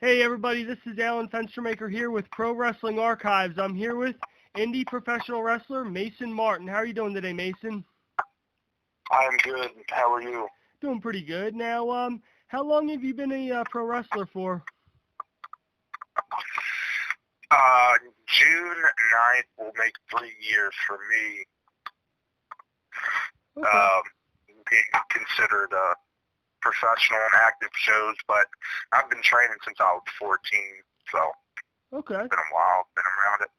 Hey everybody, this is Alan Fenstermaker here with Pro Wrestling Archives. I'm here with indie professional wrestler Mason Martin. How are you doing today, Mason? I'm good. How are you? Doing pretty good. Now, how long have you been a pro wrestler for? June 9th will make 3 years for me. Okay. Being considered professional and active shows, but I've been training since I was 14, so Okay. it's been a while. Been around it.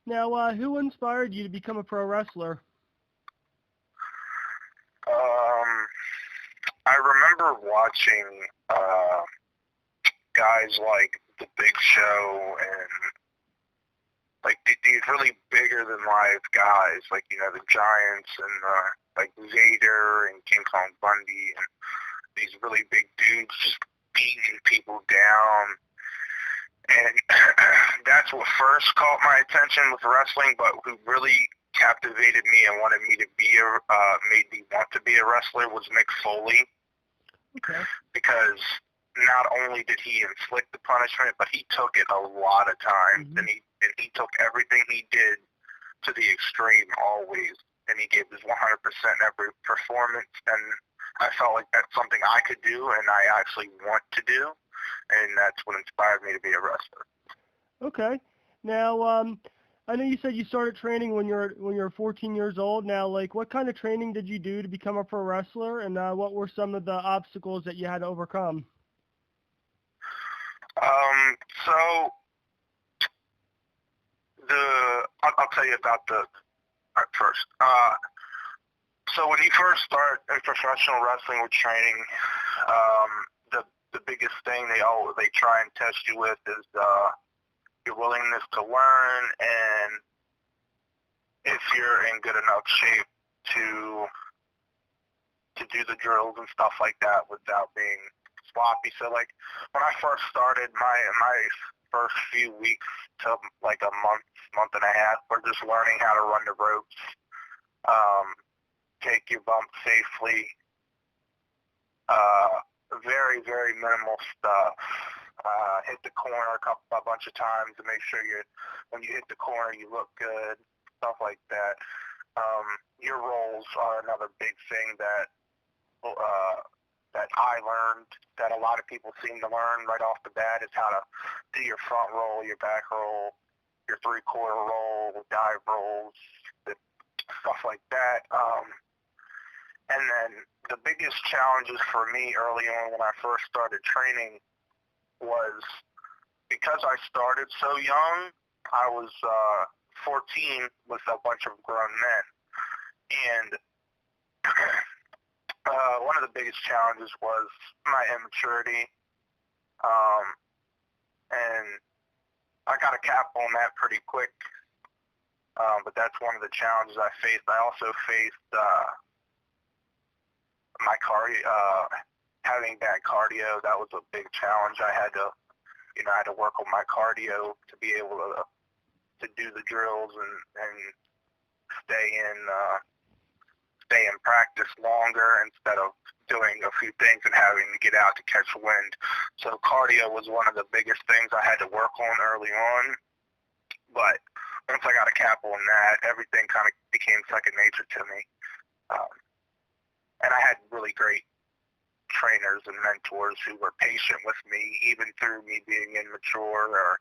Now, who inspired you to become a pro wrestler? I remember watching guys like The Big Show and like these really bigger than life guys, like the Giants and like Vader and King Kong Bundy and these really big dudes just beating people down. And that's what first caught my attention with wrestling, but who really captivated me and wanted me to be made me want to be a wrestler was Mick Foley. Okay. Because not only did he inflict the punishment, but he took it a lot of times, and he took everything he did to the extreme always, and he gave his 100% every performance, and I felt like that's something I could do, and I actually want to do, and that's what inspired me to be a wrestler. Okay. Now, I know you said you started training when you're 14 years old. Now, like, what kind of training did you do to become a pro wrestler, and what were some of the obstacles that you had to overcome? So I'll tell you about the first. So when you first start in professional wrestling with training, the biggest thing they try and test you with is your willingness to learn and if you're in good enough shape to do the drills and stuff like that without being sloppy. So like when I first started, my first few weeks to like a month and a half were just learning how to run the ropes, take your bump safely, very, very minimal stuff. Hit the corner a bunch of times to make sure when you hit the corner you look good, stuff like that. Your rolls are another big thing that I learned that a lot of people seem to learn right off the bat is how to do your front roll, your back roll, your three-quarter roll, dive rolls, stuff like that. And then the biggest challenges for me early on when I first started training was because I started so young, I was 14 with a bunch of grown men. And one of the biggest challenges was my immaturity. And I got a cap on that pretty quick. But that's one of the challenges I faced. I also faced my cardio, having bad cardio. That was a big challenge. I had to work on my cardio to be able to do the drills and stay in practice longer instead of doing a few things and having to get out to catch wind. So cardio was one of the biggest things I had to work on early on. But once I got a cap on that, everything kind of became second nature to me. And I had really great trainers and mentors who were patient with me, even through me being immature, or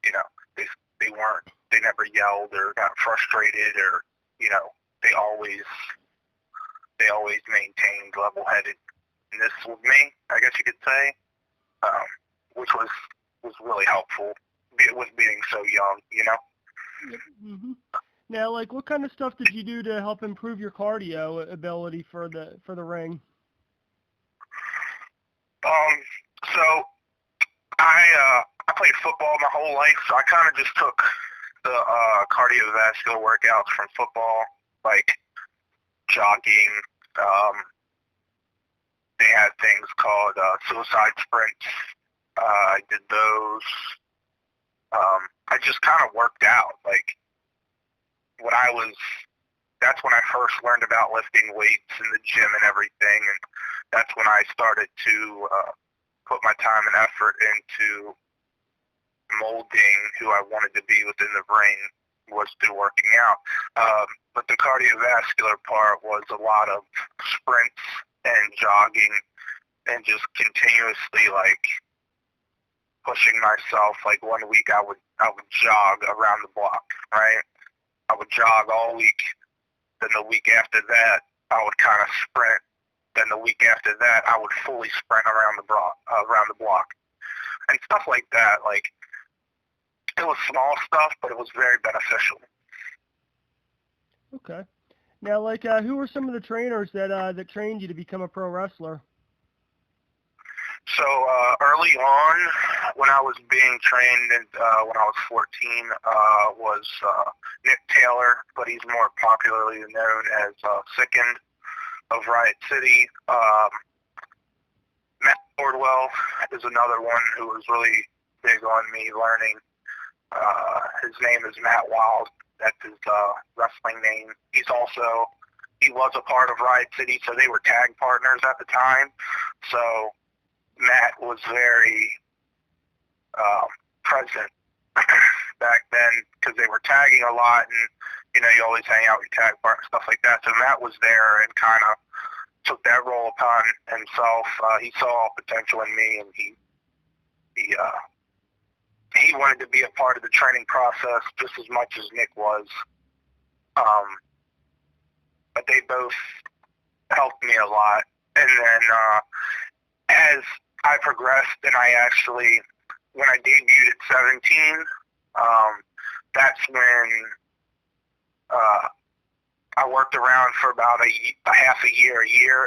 they never yelled or got frustrated, or they always maintained level-headedness with me, I guess you could say, which was really helpful with being so young, Mm-hmm. Now, like, what kind of stuff did you do to help improve your cardio ability for the ring? So I played football my whole life, so I kind of just took the cardiovascular workouts from football, like jogging. They had things called suicide sprints. I did those. I just kind of worked out. Like that's when I first learned about lifting weights in the gym and everything, and that's when I started to put my time and effort into molding who I wanted to be within the ring was through working out. But the cardiovascular part was a lot of sprints and jogging and just continuously like pushing myself. Like one week I would jog around the block, right? I would jog all week. Then the week after that, I would kind of sprint. Then the week after that, I would fully sprint around the block, and stuff like that. Like it was small stuff, but it was very beneficial. Okay. Now, like, who were some of the trainers that trained you to become a pro wrestler? So early on, when I was being trained, when I was 14, was Nick Taylor, but he's more popularly known as Sickened of Riot City. Matt Wardwell is another one who was really big on me learning. His name is Matt Wild. That's his wrestling name. He was a part of Riot City, so they were tag partners at the time. So Matt was very present back then because they were tagging a lot, and you always hang out with your tag partner and stuff like that. So Matt was there and kind of took that role upon himself. He saw potential in me, and he wanted to be a part of the training process just as much as Nick was. But they both helped me a lot. And then as I progressed, and when I debuted at 17, that's when I worked around for about a half a year,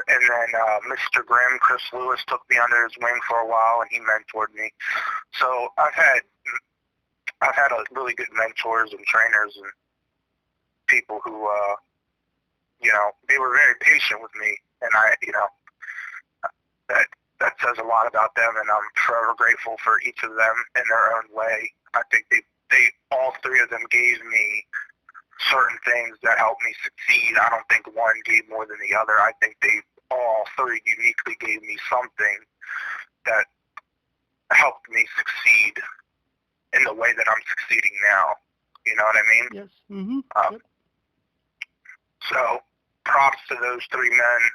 and then Mr. Grimm, Chris Lewis, took me under his wing for a while, and he mentored me. So I've had a really good mentors and trainers and people who, they were very patient with me, and that says a lot about them, and I'm forever grateful for each of them in their own way. I think they all three of them gave me certain things that helped me succeed. I don't think one gave more than the other. I think they all three uniquely gave me something that helped me succeed in the way that I'm succeeding now. You know what I mean? Yes. Mm-hmm. Yep. So props to those three men.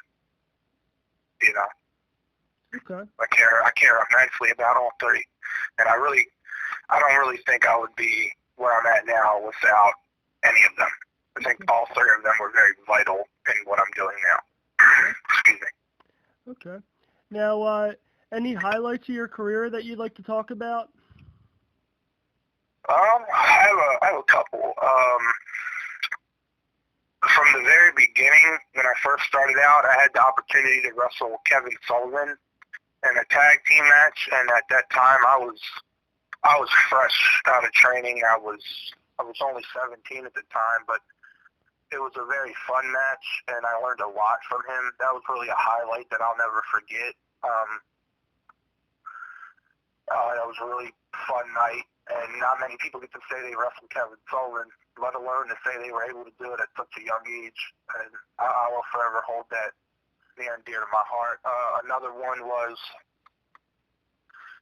Okay. I care immensely about all three, and I don't really think I would be where I'm at now without any of them. I think all three of them were very vital in what I'm doing now. Excuse me. Okay. Now, any highlights of your career that you'd like to talk about? I have a couple. From the very beginning, when I first started out, I had the opportunity to wrestle Kevin Sullivan in a tag team match, and at that time, I was fresh out of training. I was only 17 at the time, but it was a very fun match, and I learned a lot from him. That was really a highlight that I'll never forget. That was a really fun night, and not many people get to say they wrestled Kevin Sullivan, let alone to say they were able to do it at such a young age, and I will forever hold that near and dear to my heart. Another one was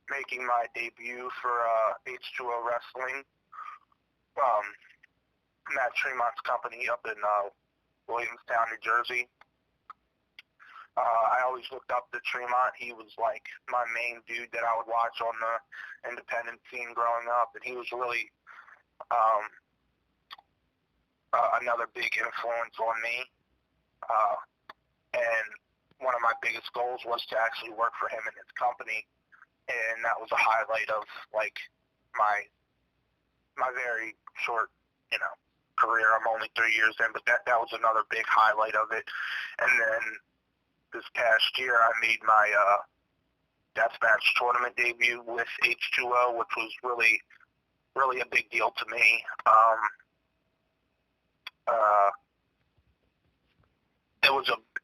making my debut for H20 Wrestling. Matt Tremont's company up in Williamstown, New Jersey. I always looked up to Tremont. He was like my main dude that I would watch on the independent scene growing up, and he was really another big influence on me. And one of my biggest goals was to actually work for him in his company, and that was a highlight of like my very short, career. I'm only 3 years in, but that was another big highlight of it. And then this past year, I made my Deathmatch tournament debut with H20, which was really, really a big deal to me. It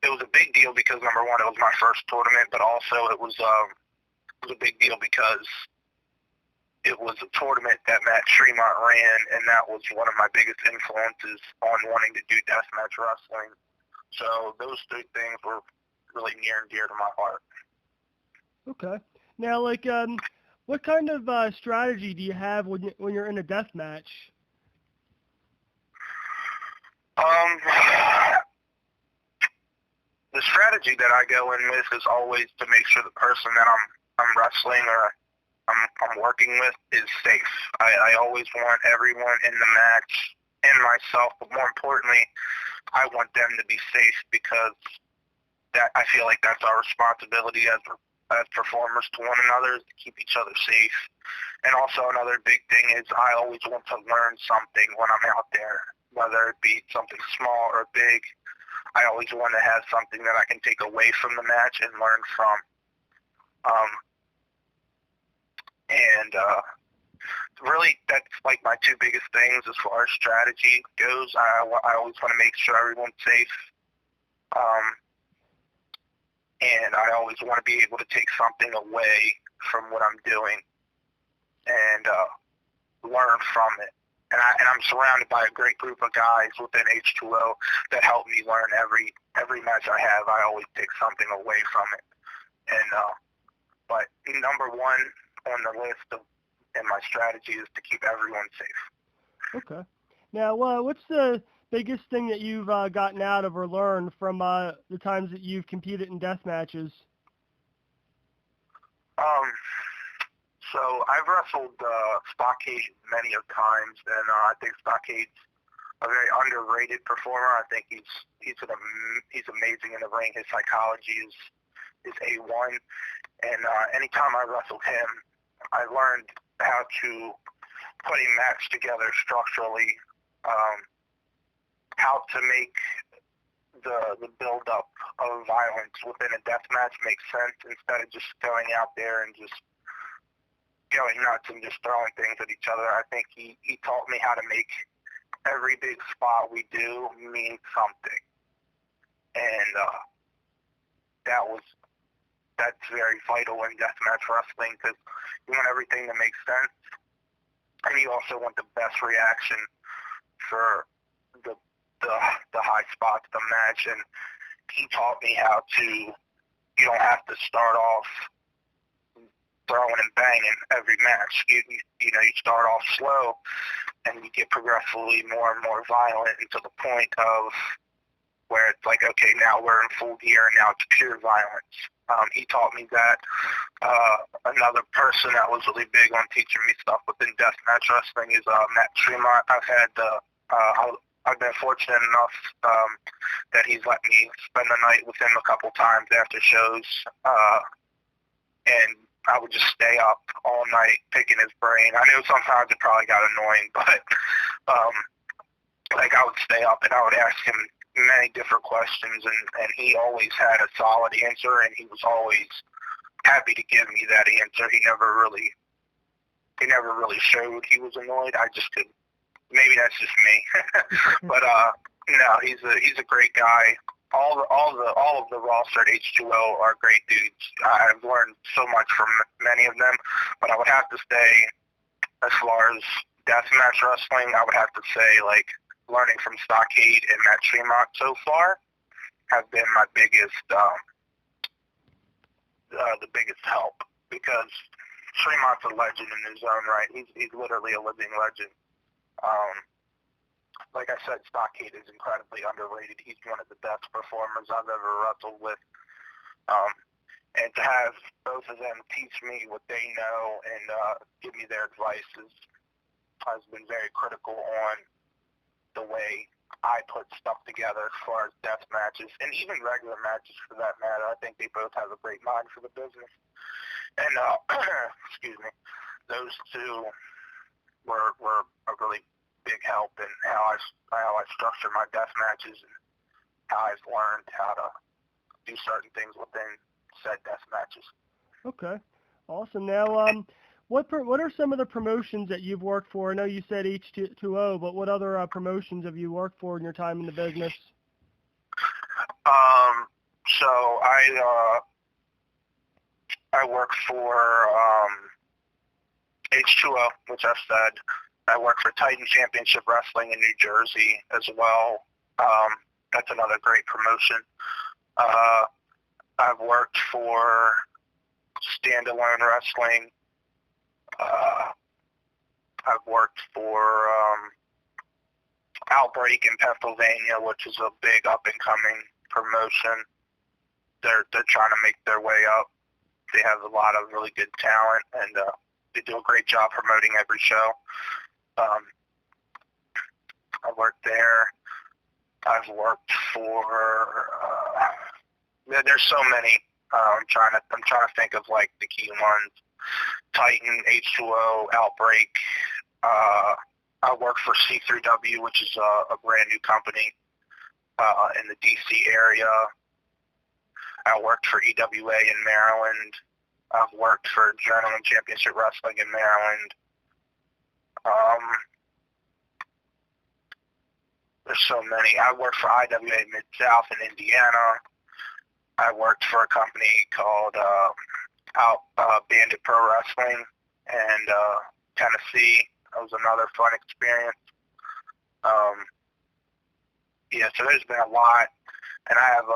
was a big deal because, number one, it was my first tournament, but also it was a big deal because it was a tournament that Matt Tremont ran, and that was one of my biggest influences on wanting to do deathmatch wrestling. So those three things were really near and dear to my heart. Okay. Now, like, what kind of strategy do you have when you're in a death match? The strategy that I go in with is always to make sure the person that I'm wrestling or I'm working with is safe. I always want everyone in the match and myself, but more importantly, I want them to be safe because that I feel like that's our responsibility as performers to one another is to keep each other safe. And also another big thing is I always want to learn something when I'm out there, whether it be something small or big. I always want to have something that I can take away from the match and learn from. Really, that's like my two biggest things as far as strategy goes. I always want to make sure everyone's safe. And I always want to be able to take something away from what I'm doing and learn from it. And I'm surrounded by a great group of guys within H2O that help me learn every match I have. I always take something away from it. And but number one on the list of in my strategy is to keep everyone safe. Okay. Now, what's the biggest thing that you've gotten out of or learned from the times that you've competed in death matches? So I've wrestled Stockade many of times, and I think Stockade's a very underrated performer. I think he's amazing in the ring. His psychology is A1, and anytime I wrestled him, I learned how to put a match together structurally, how to make the build-up of violence within a death match make sense instead of just going out there and just going nuts and just throwing things at each other. I think he taught me how to make every big spot we do mean something. And that's very vital in deathmatch wrestling because you want everything to make sense, and you also want the best reaction for the high spots of the match. And he taught me how to, you don't have to start off throwing and banging every match. You know, you start off slow, and you get progressively more and more violent until the point of where it's like, okay, now we're in full gear, and now it's pure violence. He taught me that. Another person that was really big on teaching me stuff within deathmatch wrestling is Matt Tremont. I've been fortunate enough that he's let me spend the night with him a couple times after shows, and I would just stay up all night picking his brain. I knew sometimes it probably got annoying, but like I would stay up and I would ask him many different questions, and he always had a solid answer, and he was always happy to give me that answer. He never really showed he was annoyed. I just could. Maybe that's just me, but no, he's a great guy. All of the roster at H2O are great dudes. I've learned so much from many of them, but I would have to say, as far as deathmatch wrestling, I would have to say like learning from Stockade and Matt Tremont so far have been my biggest the biggest help, because Tremont's a legend in his own right. He's literally a living legend. Like I said, Stockade is incredibly underrated. He's one of the best performers I've ever wrestled with. And to have both of them teach me what they know and give me their advice has been very critical on the way I put stuff together as far as death matches and even regular matches for that matter. I think they both have a great mind for the business. And excuse me, those two were a really big help in how I structure my death matches and how I've learned how to do certain things within said death matches. Okay, awesome. Now, what are some of the promotions that you've worked for? I know you said H2O, but what other promotions have you worked for in your time in the business? So I work for H2O, which I've said. I work for Titan Championship Wrestling in New Jersey as well. That's another great promotion. I've worked for standalone wrestling. I've worked for Outbreak in Pennsylvania, which is a big up-and-coming promotion. They're trying to make their way up. They have a lot of really good talent, and they do a great job promoting every show. I worked there. I've worked for. There's so many. I'm trying to think of like the key ones. Titan, H20, Outbreak. I work for C3W, which is a brand new company in the DC area. I worked for EWA in Maryland. I've worked for Journeyman Championship Wrestling in Maryland. There's so many. I worked for IWA Mid-South in Indiana. I worked for a company called Bandit Pro Wrestling in Tennessee. That was another fun experience. Yeah, so there's been a lot, and I have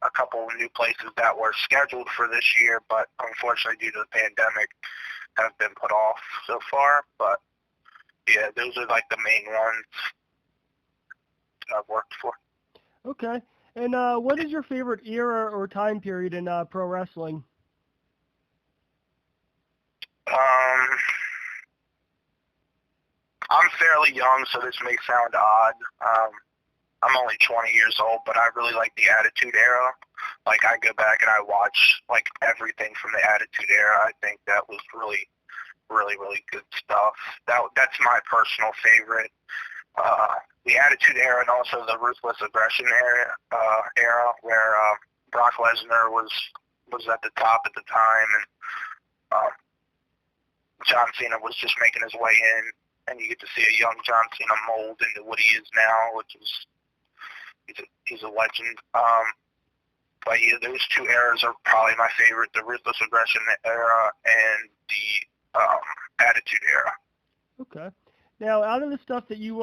a couple of new places that were scheduled for this year, but unfortunately due to the pandemic have been put off so far. But yeah, those are like the main ones I've worked for. Okay. And what is your favorite era or time period in pro wrestling? I'm fairly young, so this may sound odd. I'm only 20 years old, but I really like the Attitude Era. Like, I go back and I watch, like, everything from the Attitude Era. I think that was really, really, really good stuff. That's my personal favorite. The Attitude Era and also the Ruthless Aggression era where Brock Lesnar was at the top at the time, and John Cena was just making his way in, and you get to see a young John Cena mold into what he is now, which is he's a legend. But yeah, those two eras are probably my favorite: the Ruthless Aggression era and the Attitude Era. Okay. Now, out of the stuff that you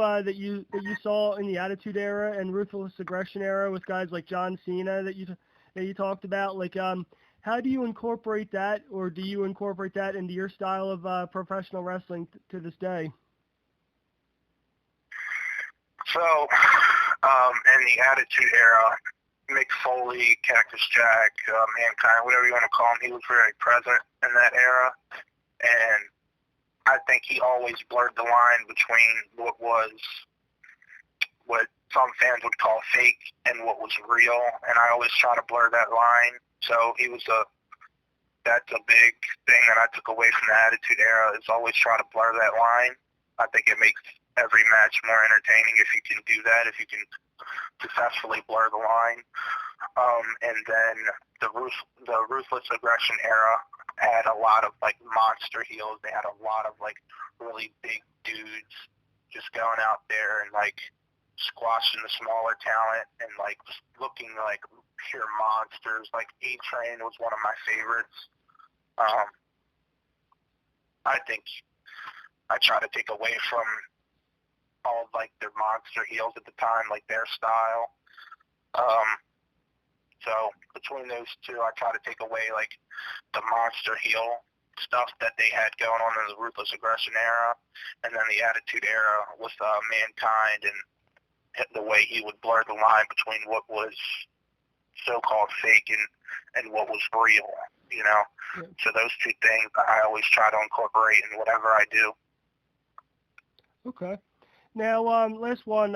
saw in the Attitude Era and Ruthless Aggression Era with guys like John Cena that you talked about, like how do you incorporate that, or do you incorporate that into your style of professional wrestling to this day? So, in the Attitude Era, Mick Foley, Cactus Jack, Mankind, whatever you want to call him, he was very present in that era, and I think he always blurred the line between what some fans would call fake and what was real, and I always try to blur that line. So that's a big thing that I took away from the Attitude Era, is always try to blur that line. I think it makes every match more entertaining if you can do that, if you can successfully blur the line. And then the Ruthless Aggression Era had a lot of like monster heels. They had a lot of like really big dudes just going out there and like squashing the smaller talent and like just looking like pure monsters. Like A-Train was one of my favorites. I think I try to take away from all of like their monster heels at the time, like their style. So between those two, I try to take away like the monster heel stuff that they had going on in the Ruthless Aggression Era, and then the Attitude Era with Mankind and the way he would blur the line between what was so-called fake and what was real, you know. Yeah. So those two things I always try to incorporate in whatever I do. Okay. Now, last one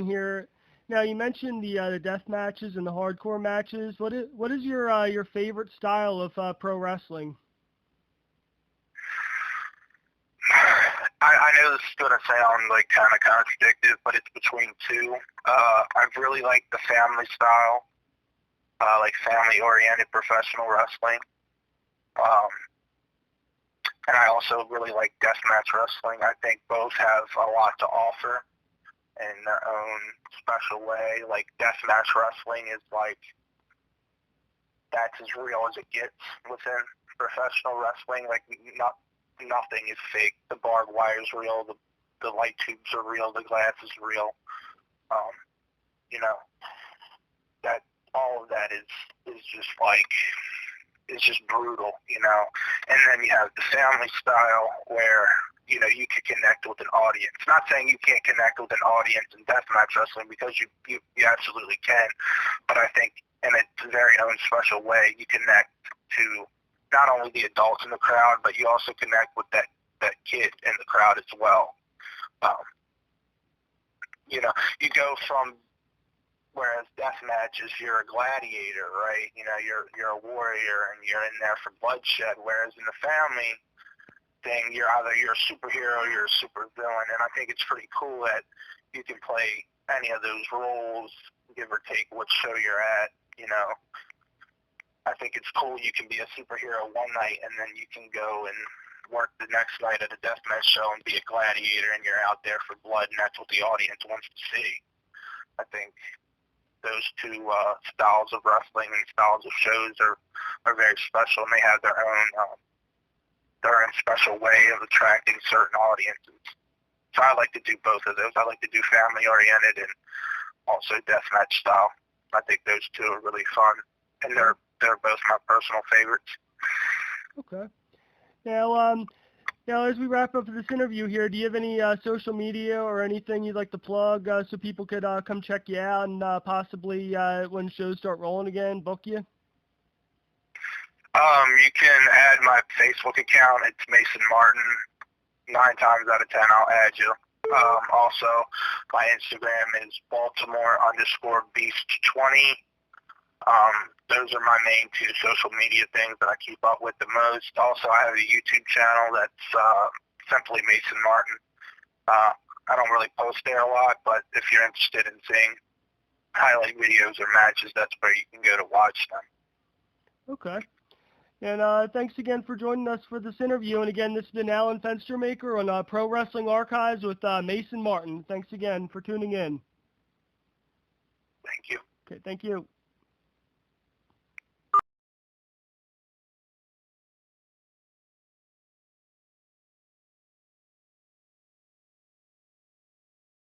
here. Now, you mentioned the death matches and the hardcore matches. What is your favorite style of pro wrestling? I know this is going to sound like kind of contradictory, but it's between two. I really like the family style, like family-oriented professional wrestling. And I also really like deathmatch wrestling. I think both have a lot to offer in their own special way. Like deathmatch wrestling is like, that's as real as it gets within professional wrestling. Like nothing is fake. The barbed wire is real. The light tubes are real. The glass is real. You know, that all of that is just like, it's just brutal, you know. And then you have the family style where, you know, you can connect with an audience. Not saying you can't connect with an audience in deathmatch wrestling, because you absolutely can. But I think in a very own special way, you connect to not only the adults in the crowd, but you also connect with that kid in the crowd as well. You know, you go from, whereas deathmatch is you're a gladiator, right? You know, you're a warrior and you're in there for bloodshed. Whereas in the family thing, you're a superhero, you're a super villain, and I think it's pretty cool that you can play any of those roles, give or take what show you're at. You know, I think it's cool. You can be a superhero one night, and then you can go and work the next night at a deathmatch show and be a gladiator, and you're out there for blood, and that's what the audience wants to see. I think those two styles of wrestling and styles of shows are very special, and they have their own special way of attracting certain audiences. So I like to do both of those. I like to do family-oriented and also deathmatch style. I think those two are really fun, and they're both my personal favorites. Okay. Now, as we wrap up this interview here, do you have any social media or anything you'd like to plug so people could come check you out and possibly, when shows start rolling again, book you? You can add my Facebook account. It's Mason Martin. 9 times out of 10, I'll add you. Also, my Instagram is Baltimore_Beast20. Those are my main 2 social media things that I keep up with the most. Also, I have a YouTube channel that's simply Mason Martin. I don't really post there a lot, but if you're interested in seeing highlight videos or matches, that's where you can go to watch them. Okay. And thanks again for joining us for this interview. And again, this has been Alan Fenstermaker on Pro Wrestling Archives with Mason Martin. Thanks again for tuning in. Thank you. Okay, thank you.